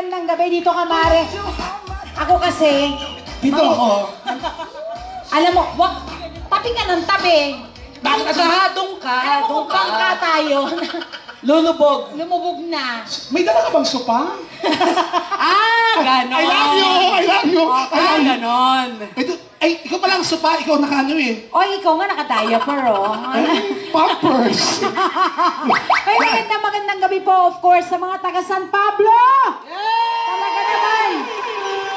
magandang gabi. Dito ka, Mare. Ako kasi... Dito ako. Alam mo, wag... Tabi ka ng tabi. Doon ka. Alam mo kung bangka tayo. Lulubog. Lumubog na. May dala ka bang sopa? Ganon. I love you! I love you! Ganon. Ito, ay, ikaw palang sopa, ikaw nakano eh. Oy, ikaw nga naka-diaper, oh. Pampers! Ay, magandang gabi po, of course, sa mga taga San Pablo! Talaga naman!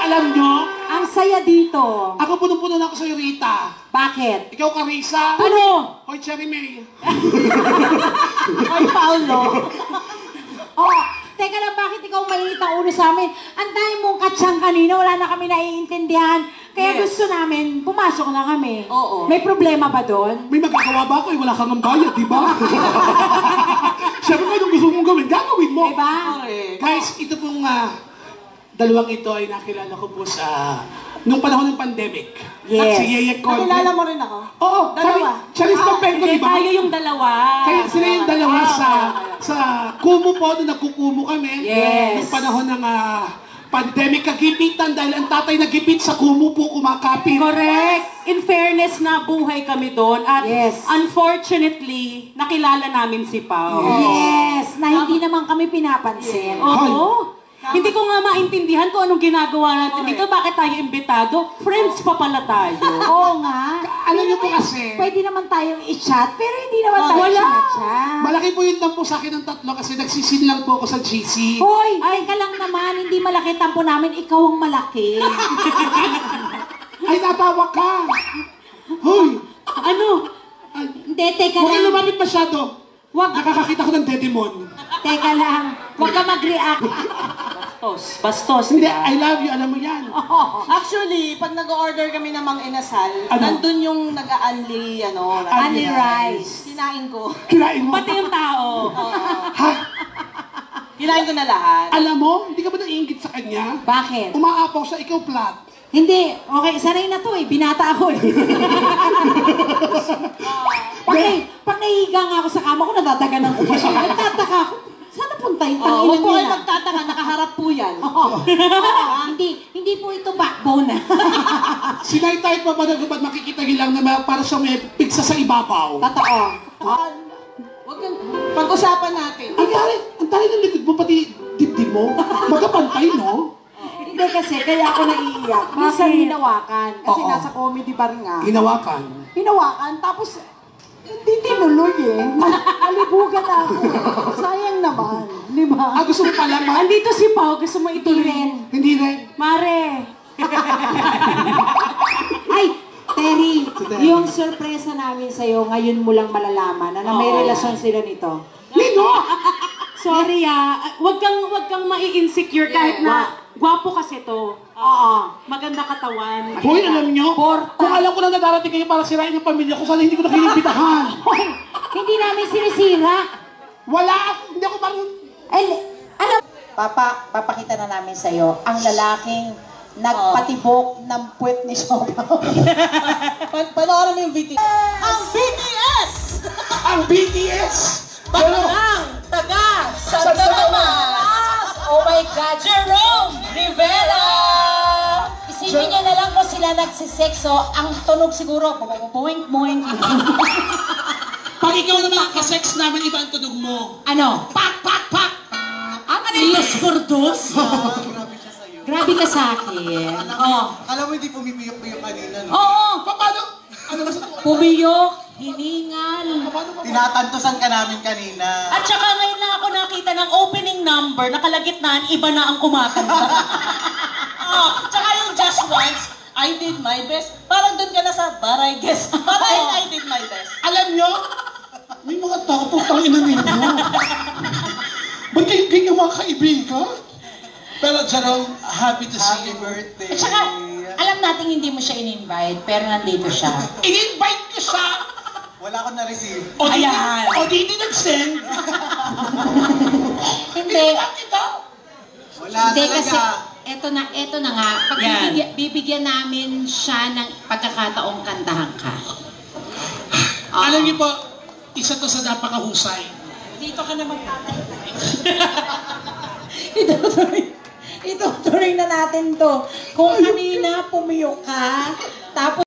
Alam nyo, Ang saya dito. ako punong-puno na ako sa'yo, Rita. Bakit? Ikaw, Carissa. Ano? Hoy, Cherry May. Oy, Paolo. Oh, teka lang, bakit ikaw maliit ang ulo sa amin? Ang dami mong katsang kanina, wala na kami naiintindihan. Kaya gusto namin, pumasok na kami. Oo. May problema ba doon? May magagawa ba ako? Wala kang bayad, di ba? Siyempre, anong gusto mong gawin? Gagawin mo. Diba? Guys, ito pong dalawang ito ay nakilala ko po sa nung panahon ng pandemic. Yes. Si Yeye Conte. Nakilala mo rin ako? Oo, Dalawa. Charis Pampento, di Hindi, ba? tayo yung dalawa. Kaya sila yung dalawa sa Kumu po, nung nagkukumu kami. Yes. Nung panahon ng pandemic, kagipitan dahil ang tatay nagipit sa Kumu po kumakapit. Correct. In fairness, nabuhay kami doon. At Yes. unfortunately, nakilala namin si Pao. Yes, na hindi naman kami pinapansin. Oo. Hindi ko nga maintindihan kung anong ginagawa natin dito. Bakit tayo imbitado? Friends pa pala tayo. Oo nga. Alam niyo po kasi, Pwede naman tayong i-chat, pero hindi naman tayo Wala. sinachat. malaki po yung tampo sa akin ng tatlo kasi nagsisin lang po ako sa GC. Hoy, teka lang naman, hindi malaki tampo namin, ikaw ang malaki. Ay, natawa ka! Hoy! Ano? Hindi, teka Huwag kang lang. lumapit masyado. Wag, Nakakakita ko ng Dedemon. teka lang. Huwag ka mag-react. Bastos, Hindi, diba? I love you, alam mo yan. Actually, pag nag-order kami ng Mang Inasal, Ano? nandun yung nag-a-unli, Only rice. Kinain ko. Kinain mo. Pati yung tao. Ha? Kinain ko na lahat. Alam mo, hindi ka ba naiingit sa kanya? Bakit? Umaapaw siya, ikaw flat. Hindi, okay, sanay na to eh. Binata ako eh. Pag nahihiga nga ako sa kama ko, nadadaganan ko pa siya. Nagtataka ako. Sana punta yung Huwag tangilan po kayo nila. magtataka, nakaharap po yan. Hindi po ito backbone. Sinay-type pa ba na ba't makikita nilang na para siya may pigsa sa ibabaw? Totoo. Huwag kang pag-usapan natin. Ang tali ng likod mo, pati dibdib mo. Magkapantay, no? Hindi kasi, kaya ako naiiyak. Minsan Bakit? hinawakan. Kasi Oo. nasa comedy bar nga. Hinawakan. Hinawakan, tapos hindi tinuloy eh. Nalibugan na ako. Sayang naman. Di ba? Gusto mo pala, Andito si Pao. Gusto mo Hindi ituloy? rin. Hindi rin. Mare. Ay, Terry, yung sorpresa namin sa'yo, ngayon mo lang malalaman na may relasyon sila nito. Nino! Sorry wag kang mai-insecure kahit na gwapo kasi to. Oo. Maganda katawan. Hoy, alam nyo? Porta. Kung alam ko na nadarating kayo para sirain yung pamilya ko, sana hindi ko na kinibitahan. Hindi namin sinisira. Hindi ako marunong. Ay, alam, papakita na namin sa'yo ang lalaking nagpatibok ng puwet ni Shopa. Panoorin mo yung video. Ang BTS! Ang BTS! Ang taga Santa Tomas! Oh my God. Jerome Rivera! Isipin niyo na lang kung sila nagsisekso, ang tunog siguro, boing, boing. Pag ikaw naman kasex namin, iba ang tunog mo. Ano? Pak, pak, pak! Ang Los Gordos? Grabe ka sa akin. Oh. Alam mo, hindi pumipiyok-piyok kanina, no? Oo. Paano? Ano ba sa tuwa? Pumiyok, hiningal. Tinatantosan ka namin kanina. At saka ngayon lang ako nakita ng opening number na kalagitnaan, iba na ang kumakanta. Tsaka yung Just Once, I did my best. Parang doon ka na sa Baray Guess. Parang I did my best. Alam nyo? May mga tao po tangina ninyo. Ba't kayo ganyan mga kaibigan? Pero Jerome, happy to see Happy you. birthday. At saka, alam natin hindi mo siya in-invite, pero nandito siya. In-invite ko siya. Wala akong na-receive. O di nag-send. Hindi. Ito. Wala Hindi talaga. kasi, eto na nga. Pag bibigyan namin siya ng pagkakataong kantahan ka. Alam niyo po, isa to sa napakahusay. Dito ka na magtatay. tuloy na natin to. Kung kanina pumiyok ka, tapos